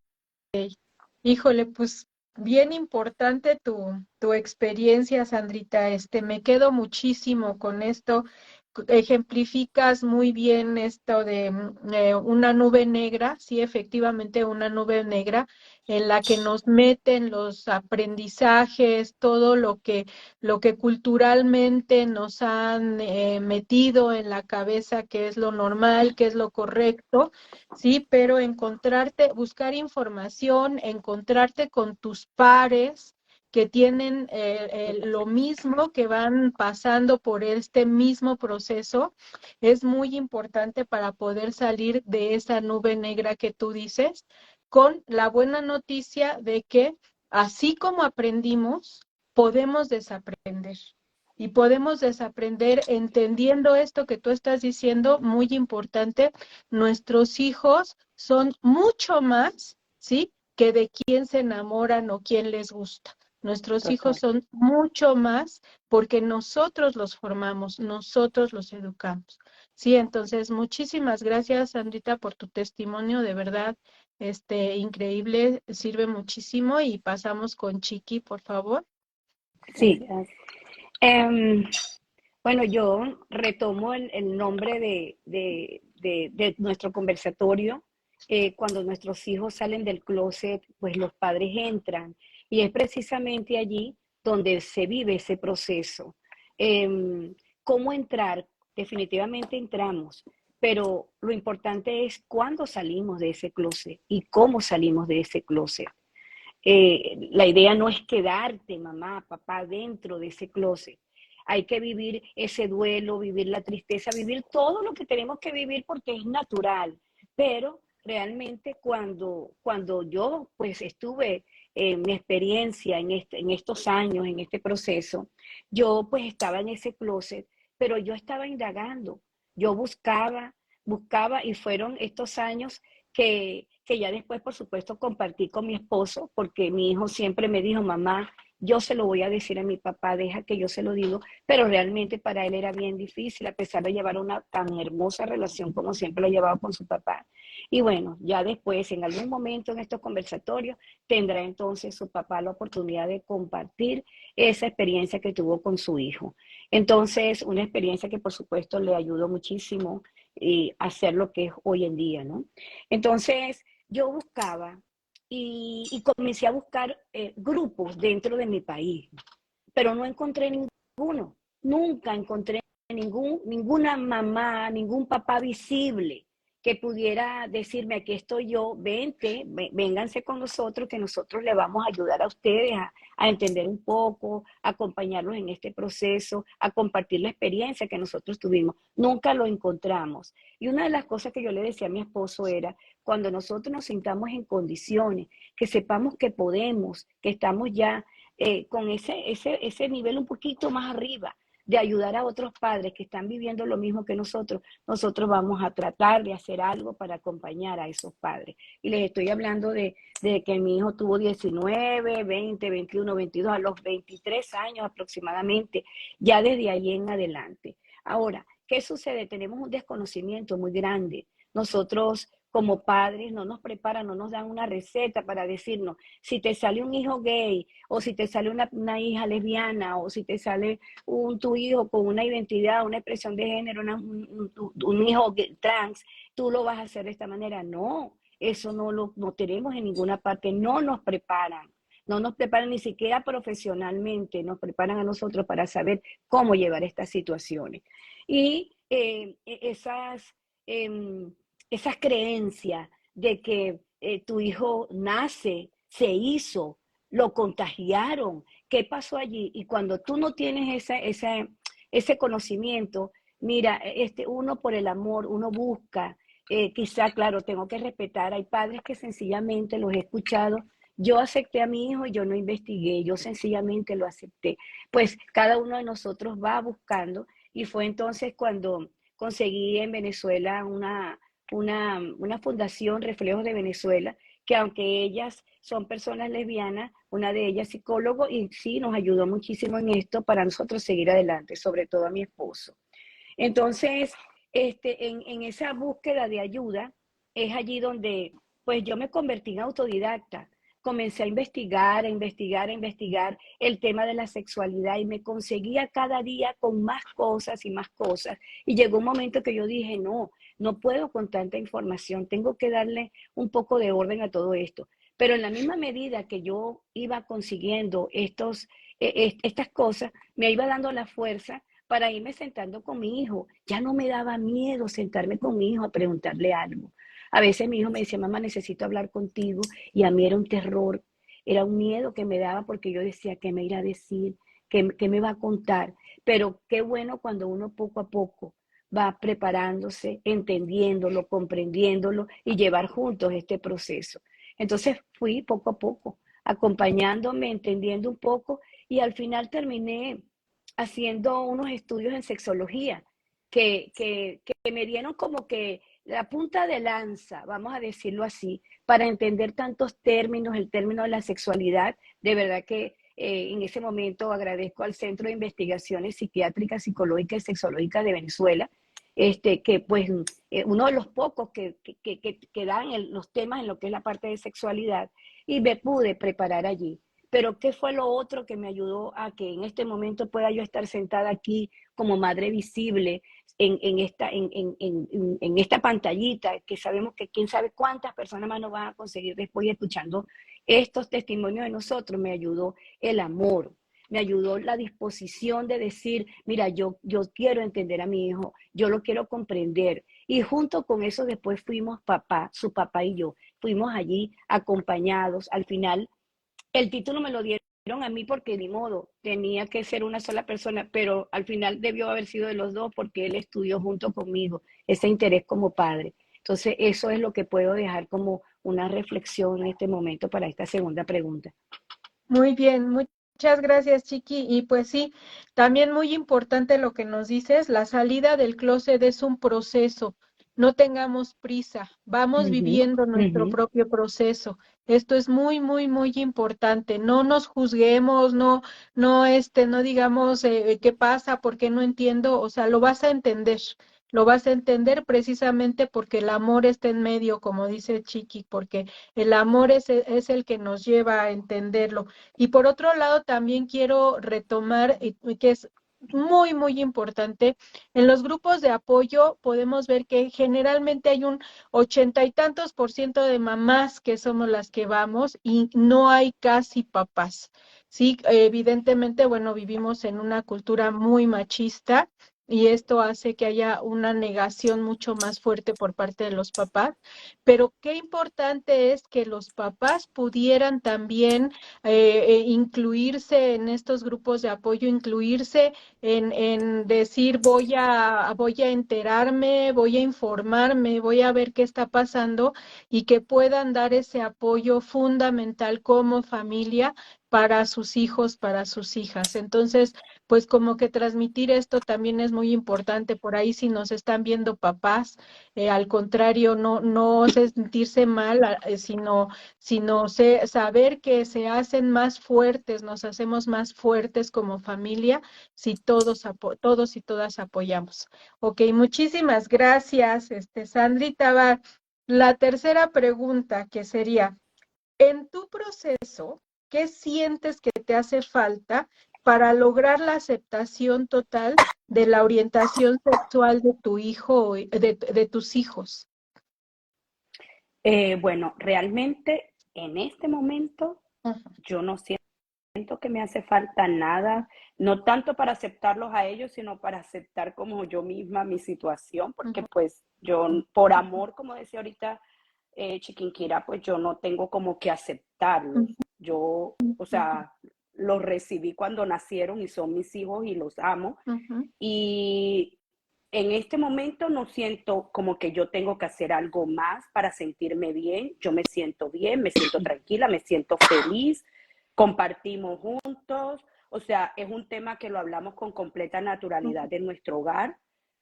Híjole, pues bien importante tu experiencia, Sandrita. Me quedo muchísimo con esto. Ejemplificas muy bien esto de una nube negra, sí, efectivamente una nube negra en la que nos meten los aprendizajes, todo lo que culturalmente nos han metido en la cabeza, que es lo normal, que es lo correcto, sí, pero buscar información, encontrarte con tus pares que tienen lo mismo, que van pasando por este mismo proceso, es muy importante para poder salir de esa nube negra que tú dices, con la buena noticia de que así como aprendimos, podemos desaprender. Y podemos desaprender entendiendo esto que tú estás diciendo, muy importante. Nuestros hijos son mucho más, ¿sí?, que de quién se enamoran o quién les gusta. Nuestros Total. hijos son mucho más porque nosotros los formamos, nosotros los educamos. Sí, entonces muchísimas gracias, Sandrita, por tu testimonio, de verdad, increíble, sirve muchísimo. Y pasamos con Chiqui, por favor. Sí. Bueno, yo retomo el nombre de nuestro conversatorio. Cuando nuestros hijos salen del closet, pues los padres entran. Y es precisamente allí donde se vive ese proceso. ¿Cómo entrar? Definitivamente entramos, pero lo importante es cuándo salimos de ese closet y cómo salimos de ese closet. La idea no es quedarte, mamá, papá, dentro de ese closet. Hay que vivir ese duelo, vivir la tristeza, vivir todo lo que tenemos que vivir porque es natural. Pero realmente cuando yo pues estuve en mi experiencia en estos años, en este proceso, yo pues estaba en ese closet, pero yo estaba indagando, yo buscaba y fueron estos años que ya después, por supuesto, compartí con mi esposo, porque mi hijo siempre me dijo, mamá, yo se lo voy a decir a mi papá, deja que yo se lo digo, pero realmente para él era bien difícil, a pesar de llevar una tan hermosa relación como siempre lo ha llevado con su papá. Y bueno, ya después, en algún momento en estos conversatorios, tendrá entonces su papá la oportunidad de compartir esa experiencia que tuvo con su hijo. Entonces, una experiencia que por supuesto le ayudó muchísimo a ser lo que es hoy en día, ¿no? Entonces, yo buscaba y comencé a buscar grupos dentro de mi país, pero no encontré ninguno. Nunca encontré ninguna mamá, ningún papá visible que pudiera decirme, aquí estoy yo, vénganse con nosotros, que nosotros le vamos a ayudar a ustedes a entender un poco, a acompañarlos en este proceso, a compartir la experiencia que nosotros tuvimos. Nunca lo encontramos. Y una de las cosas que yo le decía a mi esposo era, cuando nosotros nos sintamos en condiciones, que sepamos que podemos, que estamos ya con ese nivel un poquito más arriba, de ayudar a otros padres que están viviendo lo mismo que nosotros, nosotros vamos a tratar de hacer algo para acompañar a esos padres. Y les estoy hablando de que mi hijo tuvo 19, 20, 21, 22, a los 23 años aproximadamente, ya desde ahí en adelante. Ahora, ¿qué sucede? Tenemos un desconocimiento muy grande. Nosotros como padres no nos preparan, no nos dan una receta para decirnos, si te sale un hijo gay, o si te sale una hija lesbiana, o si te sale tu hijo con una identidad, una expresión de género, un hijo trans, tú lo vas a hacer de esta manera. No, eso no tenemos en ninguna parte, no nos preparan. No nos preparan ni siquiera profesionalmente, nos preparan a nosotros para saber cómo llevar estas situaciones. Y esas creencias de que tu hijo nace, se hizo, lo contagiaron, ¿qué pasó allí? Y cuando tú no tienes ese conocimiento, mira, uno por el amor, uno busca, quizá, claro, tengo que respetar, hay padres que sencillamente los he escuchado, yo acepté a mi hijo y yo no investigué, yo sencillamente lo acepté. Pues cada uno de nosotros va buscando y fue entonces cuando conseguí en Venezuela una fundación, Reflejos de Venezuela, que aunque ellas son personas lesbianas, una de ellas psicólogo, y sí nos ayudó muchísimo en esto para nosotros seguir adelante, sobre todo a mi esposo. Entonces, en esa búsqueda de ayuda, es allí donde pues yo me convertí en autodidacta. Comencé a investigar, a investigar, a investigar el tema de la sexualidad y me conseguía cada día con más cosas y más cosas. Y llegó un momento que yo dije, no puedo con tanta información, tengo que darle un poco de orden a todo esto. Pero en la misma medida que yo iba consiguiendo estas cosas, me iba dando la fuerza para irme sentando con mi hijo. Ya no me daba miedo sentarme con mi hijo a preguntarle algo. A veces mi hijo me decía, mamá, necesito hablar contigo, y a mí era un terror, era un miedo que me daba porque yo decía, ¿qué me irá a decir? ¿Qué me va a contar? Pero qué bueno cuando uno poco a poco va preparándose, entendiéndolo, comprendiéndolo y llevar juntos este proceso. Entonces fui poco a poco, acompañándome, entendiendo un poco, y al final terminé haciendo unos estudios en sexología que me dieron como que la punta de lanza, vamos a decirlo así, para entender tantos términos, el término de la sexualidad. De verdad que en ese momento agradezco al Centro de Investigaciones Psiquiátricas, Psicológicas y Sexológicas de Venezuela, que pues uno de los pocos que dan los temas en lo que es la parte de sexualidad, y me pude preparar allí. Pero ¿qué fue lo otro que me ayudó a que en este momento pueda yo estar sentada aquí como madre visible en esta pantallita, que sabemos que quién sabe cuántas personas más nos van a conseguir después escuchando estos testimonios de nosotros? Me ayudó el amor, me ayudó la disposición de decir, mira, yo quiero entender a mi hijo, yo lo quiero comprender. Y junto con eso después fuimos su papá y yo, fuimos allí acompañados. Al final, el título me lo dieron a mí porque ni modo, tenía que ser una sola persona, pero al final debió haber sido de los dos porque él estudió junto conmigo, ese interés como padre. Entonces, eso es lo que puedo dejar como una reflexión en este momento para esta segunda pregunta. Muy bien, muchas gracias, Chiqui. Y pues sí, también muy importante lo que nos dices, la salida del closet es un proceso. No tengamos prisa, vamos viviendo nuestro propio proceso. Esto es muy, muy, muy importante. No nos juzguemos, no digamos qué pasa, por qué no entiendo. O sea, lo vas a entender. Lo vas a entender precisamente porque el amor está en medio, como dice Chiqui, porque el amor es el que nos lleva a entenderlo. Y por otro lado, también quiero retomar, que es muy, muy importante, en los grupos de apoyo podemos ver que generalmente hay un 80 y tantos% de mamás que somos las que vamos y no hay casi papás. Sí, evidentemente, bueno, vivimos en una cultura muy machista y esto hace que haya una negación mucho más fuerte por parte de los papás, pero qué importante es que los papás pudieran también incluirse en estos grupos de apoyo, incluirse en decir voy a enterarme, voy a informarme, voy a ver qué está pasando y que puedan dar ese apoyo fundamental como familia para sus hijos, para sus hijas. Entonces, pues como que transmitir esto también es muy importante. Por ahí si nos están viendo papás, al contrario, no sentirse mal, sino saber que se hacen más fuertes, nos hacemos más fuertes como familia si todos y todas apoyamos. Ok, muchísimas gracias, Sandrita. Va, la tercera pregunta que sería, en tu proceso, ¿qué sientes que te hace falta para lograr la aceptación total de la orientación sexual de tu hijo, de tus hijos? Bueno, realmente en este momento Ajá. yo no siento que me hace falta nada, no tanto para aceptarlos a ellos, sino para aceptar como yo misma mi situación, porque Ujú, pues yo por amor, como decía ahorita Chiquinquira, pues yo no tengo como que aceptarlos. ujú, Yo, o sea, los recibí cuando nacieron y son mis hijos y los amo. ujú, Y en este momento no siento como que yo tengo que hacer algo más para sentirme bien. Yo me siento bien, me siento tranquila, me siento feliz, compartimos juntos. O sea, es un tema que lo hablamos con completa naturalidad en nuestro hogar,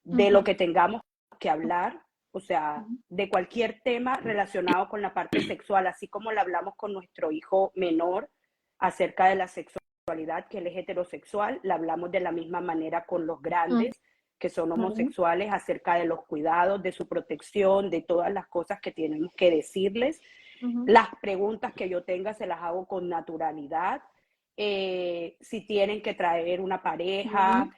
de ujú, lo que tengamos que hablar, o sea, ujú, de cualquier tema relacionado con la parte sexual, así como lo hablamos con nuestro hijo menor acerca de la sexualidad, que él es heterosexual, la hablamos de la misma manera con los grandes que son ujú, homosexuales, acerca de los cuidados, de su protección, de todas las cosas que tenemos que decirles. ujú, Las preguntas que yo tenga se las hago con naturalidad. Si tienen que traer una ujú, pareja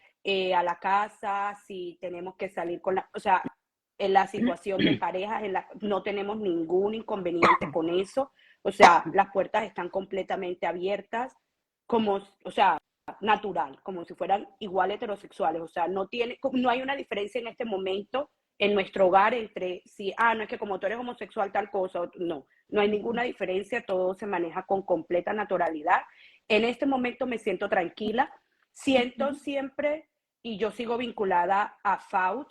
a la casa, si tenemos que salir con la, o sea, en la situación de parejas, no tenemos ningún inconveniente con eso. O sea, las puertas están completamente abiertas, como, o sea, natural, como si fueran igual heterosexuales. O sea, no hay una diferencia en este momento en nuestro hogar entre si, no es que como tú eres homosexual tal cosa, no hay ninguna diferencia, todo se maneja con completa naturalidad. En este momento me siento tranquila, siento ujú, siempre, y yo sigo vinculada a FAUT,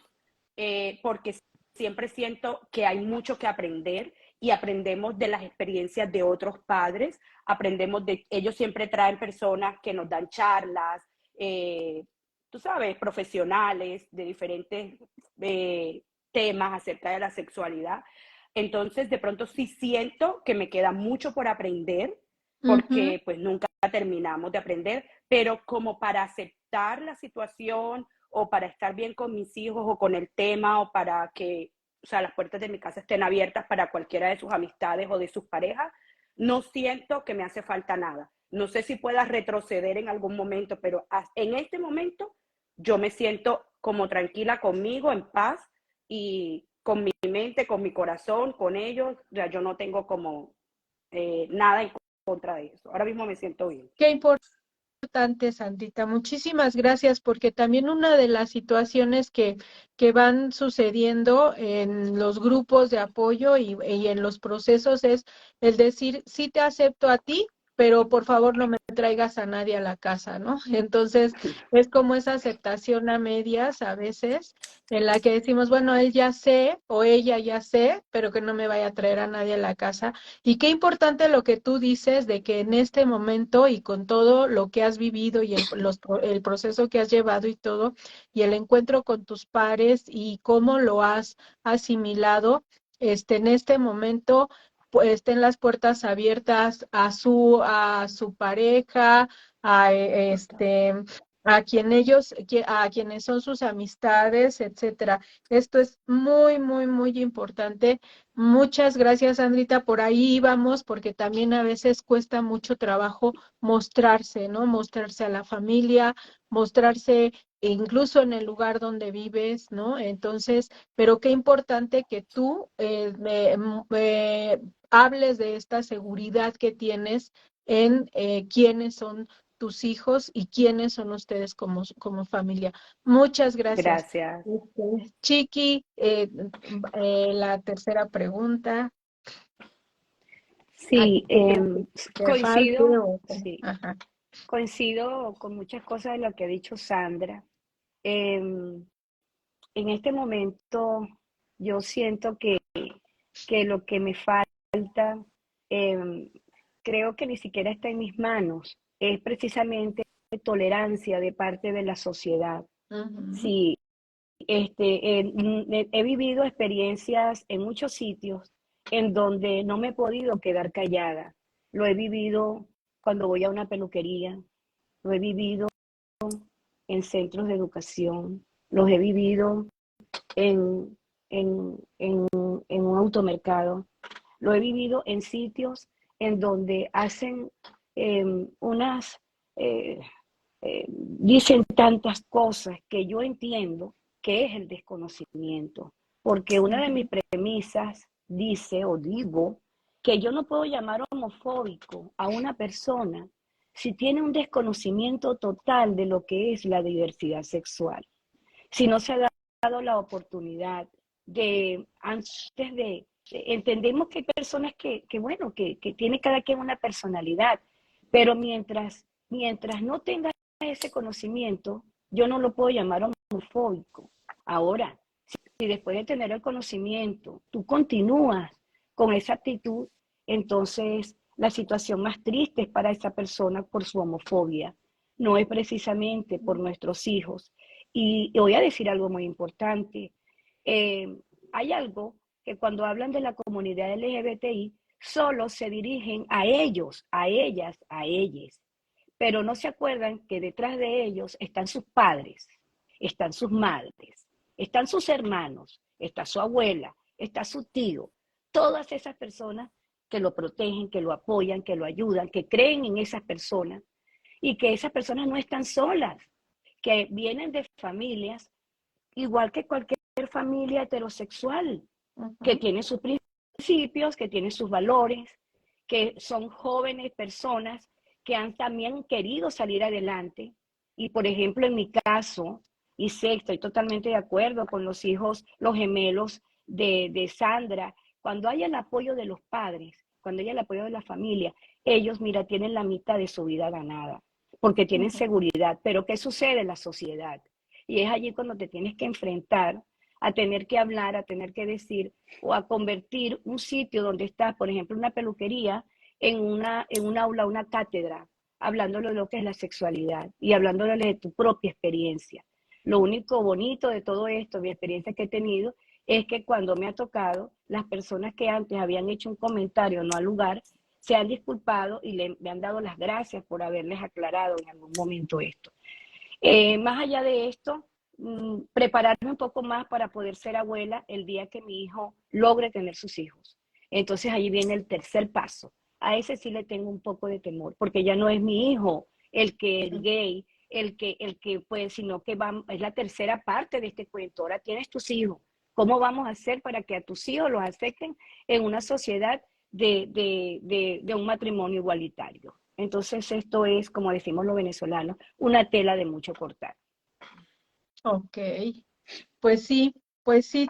porque siempre siento que hay mucho que aprender y aprendemos de las experiencias de otros padres, ellos siempre traen personas que nos dan charlas, tú sabes, profesionales de diferentes temas acerca de la sexualidad. Entonces, de pronto sí siento que me queda mucho por aprender, ujú. porque pues nunca terminamos de aprender, pero como para aceptar la situación o para estar bien con mis hijos o con el tema o para que, o sea, las puertas de mi casa estén abiertas para cualquiera de sus amistades o de sus parejas, no siento que me hace falta nada. No sé si pueda retroceder en algún momento, pero en este momento yo me siento como tranquila conmigo, en paz y con mi mente, con mi corazón, con ellos. Ya yo no tengo como nada en contra de eso. Ahora mismo me siento bien. Qué importante, Sandrita. Muchísimas gracias, porque también una de las situaciones que van sucediendo en los grupos de apoyo y en los procesos es el decir, sí te acepto a ti, pero por favor no me traigas a nadie a la casa, ¿no? Entonces, es como esa aceptación a medias a veces, en la que decimos, bueno, él ya sé o ella ya sé, pero que no me vaya a traer a nadie a la casa. Y qué importante lo que tú dices de que en este momento y con todo lo que has vivido y el proceso que has llevado y todo, y el encuentro con tus pares y cómo lo has asimilado, en este momento, pues estén las puertas abiertas a su pareja, a a quienes son sus amistades, etcétera. Esto es muy, muy, muy importante. Muchas gracias, Sandrita. Por ahí íbamos, porque también a veces cuesta mucho trabajo mostrarse, ¿no? Mostrarse a la familia, mostrarse incluso en el lugar donde vives, ¿no? Entonces, pero qué importante que tú hables de esta seguridad que tienes en quiénes son tus hijos y quiénes son ustedes como familia. Muchas gracias. Gracias. Chiqui, la tercera pregunta. Sí, ¿Te falte coincido, o cómo? sí, Ajá. coincido con muchas cosas de lo que ha dicho Sandra. Em, en este momento yo siento que lo que me falta, em, creo que ni siquiera está en mis manos. Es precisamente tolerancia de parte de la sociedad. Sí, he vivido experiencias en muchos sitios en donde no me he podido quedar callada. Lo he vivido cuando voy a una peluquería, lo he vivido en centros de educación, los he vivido en, en un automercado, lo he vivido en sitios en donde hacen unas, dicen tantas cosas que yo entiendo que es el desconocimiento, porque una de mis premisas dice o digo que yo no puedo llamar homofóbico a una persona si tiene un desconocimiento total de lo que es la diversidad sexual, si no se ha dado la oportunidad de, antes de entendemos que hay personas bueno, que tiene cada quien una personalidad, pero mientras no tenga ese conocimiento, yo no lo puedo llamar homofóbico. Ahora, si después de tener el conocimiento, tú continúas con esa actitud, entonces la situación más triste es para esa persona por su homofobia, no es precisamente por nuestros hijos. Y voy a decir algo muy importante. Hay algo que cuando hablan de la comunidad LGBTI, solo se dirigen a ellos, a ellas, a ellos, pero no se acuerdan que detrás de ellos están sus padres, están sus madres, están sus hermanos, está su abuela, está su tío, todas esas personas que lo protegen, que lo apoyan, que lo ayudan, que creen en esas personas y que esas personas no están solas, que vienen de familias igual que cualquier familia heterosexual, que tiene sus principios, que tiene sus valores, que son jóvenes personas que han también querido salir adelante. Y por ejemplo, en mi caso, y sé, estoy totalmente de acuerdo con los hijos, los gemelos de Sandra, cuando hay el apoyo de los padres, cuando hay el apoyo de la familia, ellos, mira, tienen la mitad de su vida ganada, porque tienen seguridad. Pero ¿qué sucede en la sociedad? Y es allí cuando te tienes que enfrentar a tener que hablar, a tener que decir, o a convertir un sitio donde estás, por ejemplo, una peluquería, en un aula, una cátedra, hablándole de lo que es la sexualidad y hablándole de tu propia experiencia. Lo único bonito de todo esto, mi experiencia que he tenido, es que cuando me ha tocado, las personas que antes habían hecho un comentario no al lugar, se han disculpado y me han dado las gracias por haberles aclarado en algún momento esto. Más allá de esto, prepararme un poco más para poder ser abuela el día que mi hijo logre tener sus hijos. Entonces ahí viene el tercer paso. A ese sí le tengo un poco de temor, porque ya no es mi hijo el que es gay, el que pues, sino que es la tercera parte de este cuento. Ahora tienes tus hijos. ¿Cómo vamos a hacer para que a tus hijos los acepten en una sociedad de un matrimonio igualitario? Entonces esto es, como decimos los venezolanos, una tela de mucho cortar. Ok, pues sí,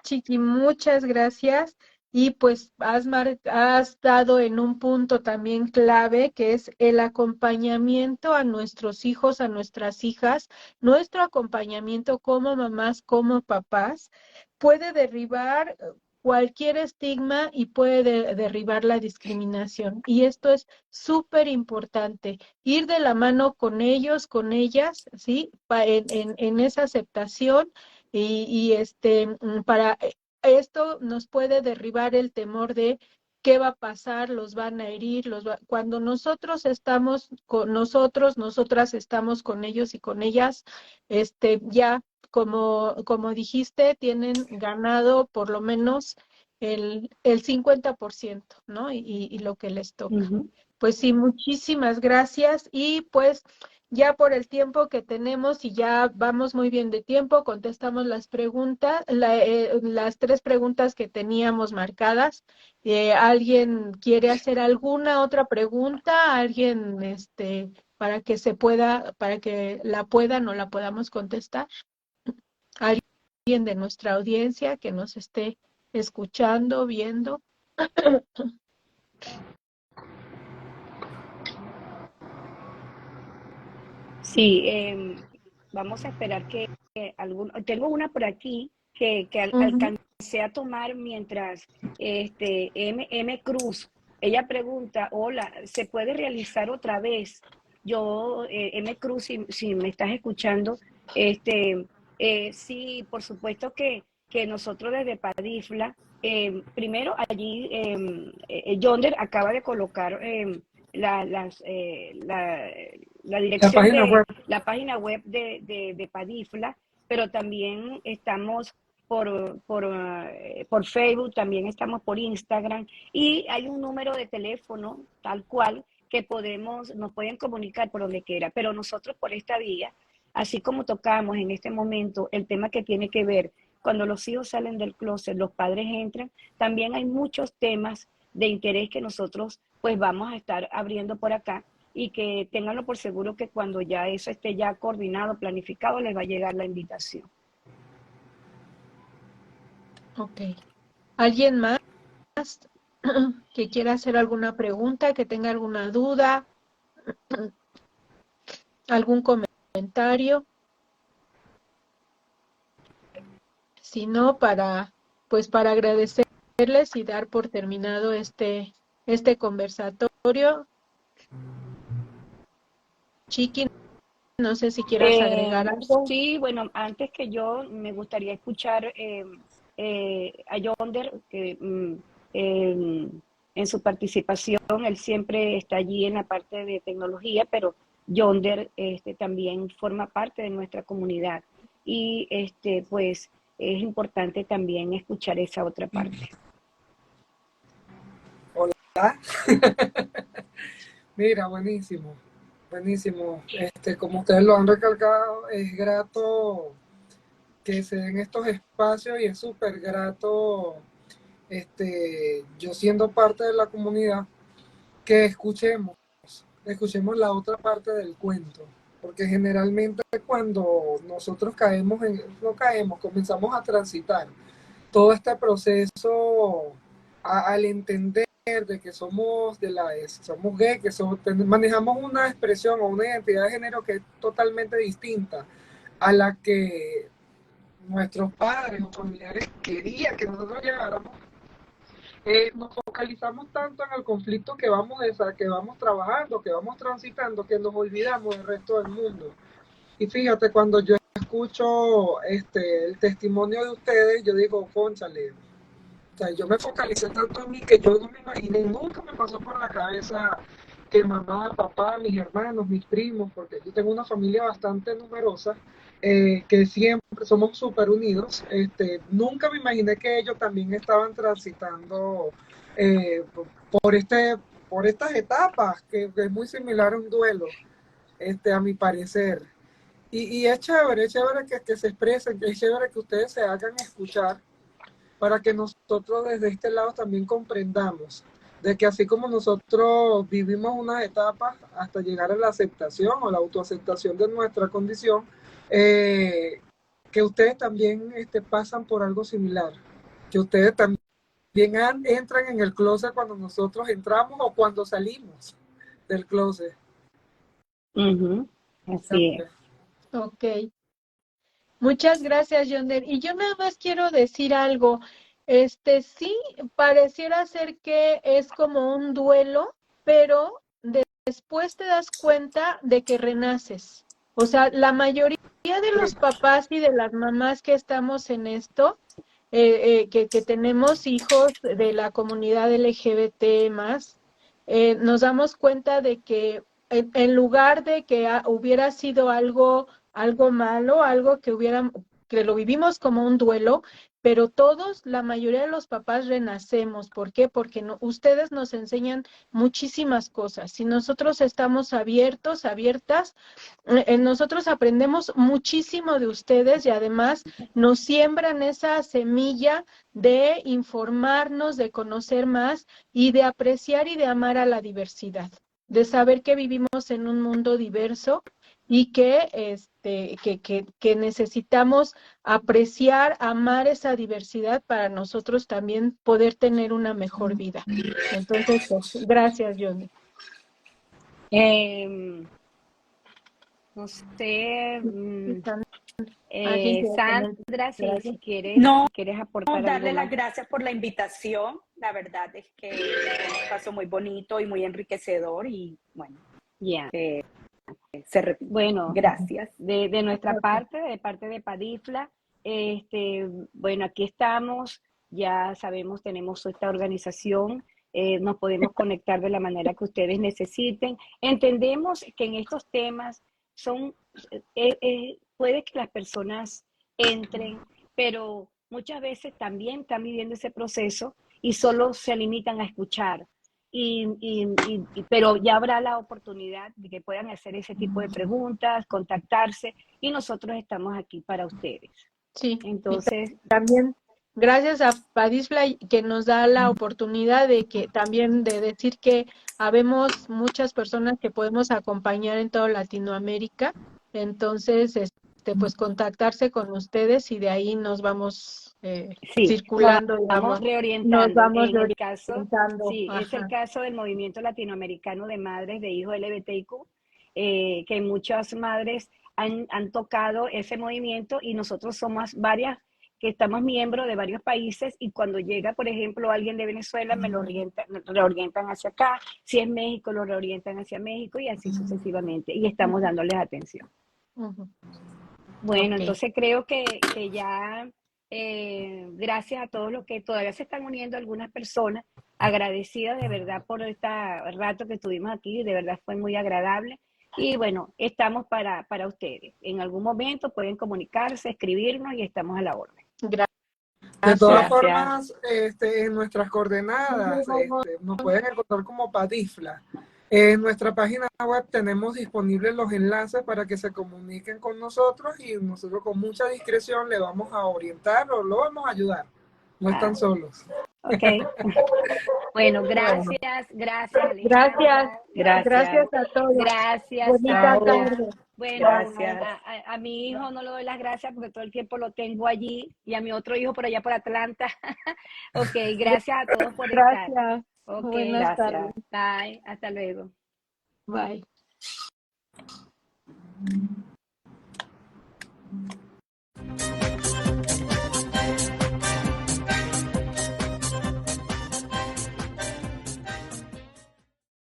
Chiqui, muchas gracias. Y pues has dado en un punto también clave, que es el acompañamiento a nuestros hijos, a nuestras hijas. Nuestro acompañamiento como mamás, como papás, puede derribar cualquier estigma y puede derribar la discriminación. Y esto es súper importante, ir de la mano con ellos, con ellas, ¿sí? En esa aceptación para esto nos puede derribar el temor de qué va a pasar, los van a herir, cuando nosotros estamos con nosotros, nosotras estamos con ellos y con ellas, ya como dijiste, tienen ganado por lo menos el 50%, ¿no? Y lo que les toca. Pues sí, muchísimas gracias y pues ya por el tiempo que tenemos y ya vamos muy bien de tiempo, contestamos las preguntas, las 3 preguntas que teníamos marcadas. ¿Alguien quiere hacer alguna otra pregunta? ¿Alguien, para que la puedan o la podamos contestar? ¿Alguien de nuestra audiencia que nos esté escuchando, viendo? Sí, vamos a esperar que tengo una por aquí que alcancé a tomar mientras M. Cruz ella pregunta, hola, ¿se puede realizar otra vez? Yo, M. Cruz, si me estás escuchando, sí, por supuesto que nosotros desde Padifla, primero allí, Yonder acaba de colocar la La dirección página de web. la página web de Padifla, pero también estamos por Facebook, también estamos por Instagram y hay un número de teléfono tal cual que nos pueden comunicar por donde quiera, pero nosotros por esta vía, así como tocamos en este momento el tema que tiene que ver cuando los hijos salen del closet, los padres entran, también hay muchos temas de interés que nosotros pues vamos a estar abriendo por acá y que ténganlo por seguro que cuando ya eso esté ya coordinado, planificado, les va a llegar la invitación. Ok. ¿Alguien más que quiera hacer alguna pregunta, que tenga alguna duda, algún comentario? Si no, para agradecerles y dar por terminado este conversatorio. Chiqui, no sé si quieras agregar algo. Sí, bueno, antes que yo me gustaría escuchar a Yonder, que en su participación, él siempre está allí en la parte de tecnología, pero Yonder también forma parte de nuestra comunidad y pues es importante también escuchar esa otra parte. Hola. Mira, buenísimo, buenísimo. Como ustedes lo han recalcado, es grato que se den estos espacios y es súper grato, yo siendo parte de la comunidad, que escuchemos la otra parte del cuento, porque generalmente cuando nosotros no caemos, comenzamos a transitar todo este proceso al entender de que somos gay, que manejamos una expresión o una identidad de género que es totalmente distinta a la que nuestros padres o familiares querían que nosotros lleváramos. Nos focalizamos tanto en el conflicto que que vamos trabajando, que vamos transitando, que nos olvidamos del resto del mundo. Y fíjate, cuando yo escucho el testimonio de ustedes, yo digo, cónchale, o sea, yo me focalicé tanto en mí que yo no me imaginé, nunca me pasó por la cabeza que mamá, papá, mis hermanos, mis primos, porque yo tengo una familia bastante numerosa, que siempre somos súper unidos. Nunca me imaginé que ellos también estaban transitando eh, por, este, por estas etapas, que es muy similar a un duelo, a mi parecer. Y es chévere que se expresen, es chévere que ustedes se hagan escuchar para que nosotros desde este lado también comprendamos de que así como nosotros vivimos unas etapas hasta llegar a la aceptación o la autoaceptación de nuestra condición, que ustedes también pasan por algo similar, que ustedes también entran en el closet cuando nosotros entramos o cuando salimos del closet. Así es. Ok. Muchas gracias, Yonder. Y yo nada más quiero decir algo. Sí, pareciera ser que es como un duelo, pero después te das cuenta de que renaces. O sea, la mayoría de los papás y de las mamás que estamos en esto, que tenemos hijos de la comunidad LGBT más, nos damos cuenta de que en lugar de que hubiera sido algo malo, algo que lo vivimos como un duelo, pero todos, la mayoría de los papás renacemos. ¿Por qué? Porque ustedes nos enseñan muchísimas cosas. Si nosotros estamos abiertas, nosotros aprendemos muchísimo de ustedes y además nos siembran esa semilla de informarnos, de conocer más y de apreciar y de amar a la diversidad, de saber que vivimos en un mundo diverso y que necesitamos apreciar, amar esa diversidad para nosotros también poder tener una mejor vida. Entonces, pues, gracias, Johnny. No sé, Alguien quiere Sandra, comentar. si No, quieres aportar algo darle las más. gracias por la invitación. La verdad es que fue un espacio muy bonito y muy enriquecedor y bueno, Ya. se repite. Bueno, Gracias. de nuestra parte, de parte de Padifla, bueno, aquí estamos, ya sabemos, tenemos esta organización, nos podemos conectar de la manera que ustedes necesiten. Entendemos que en estos temas son, puede que las personas entren, pero muchas veces también están viviendo ese proceso y solo se limitan a escuchar. Pero ya habrá la oportunidad de que puedan hacer ese tipo de preguntas, contactarse, y nosotros estamos aquí para ustedes. Sí, y Entonces, también gracias a Padisfla que nos da la oportunidad de que también de decir que habemos muchas personas que podemos acompañar en toda Latinoamérica. Entonces, pues contactarse con ustedes y de ahí nos vamos sí, circulando, nos vamos digamos, nos reorientando. vamos En el caso, reorientando. sí, es el Ajá. caso del Movimiento Latinoamericano de Madres de Hijos LGBTIQ, que muchas madres han tocado ese movimiento y nosotros somos varias que estamos miembros de varios países y cuando llega, por ejemplo, alguien de Venezuela, me lo reorientan hacia acá, si es México, lo reorientan hacia México y así sucesivamente. Y estamos dándoles atención. Ujú. Bueno, Ok. entonces creo que ya, gracias a todos los que todavía se están uniendo, algunas personas, agradecidas de verdad por este rato que estuvimos aquí, de verdad fue muy agradable. Y bueno, estamos para ustedes. En algún momento pueden comunicarse, escribirnos y estamos a la orden. De todas Gracias. formas, en nuestras coordenadas, nos pueden encontrar como Padifla. En nuestra página web tenemos disponibles los enlaces para que se comuniquen con nosotros y nosotros con mucha discreción le vamos a orientar o lo vamos a ayudar. No están solos. Ok. Bueno, Bueno, gracias gracias. Alejandra, Gracias a todos. gracias Bonita Sandra. tarde. Bueno, Gracias. a mi hijo no le doy las gracias porque todo el tiempo lo tengo allí y a mi otro hijo por allá por Atlanta. Ok, gracias a todos por estar. Gracias. Ok, Buenas tardes. Gracias. bye, hasta luego. Bye.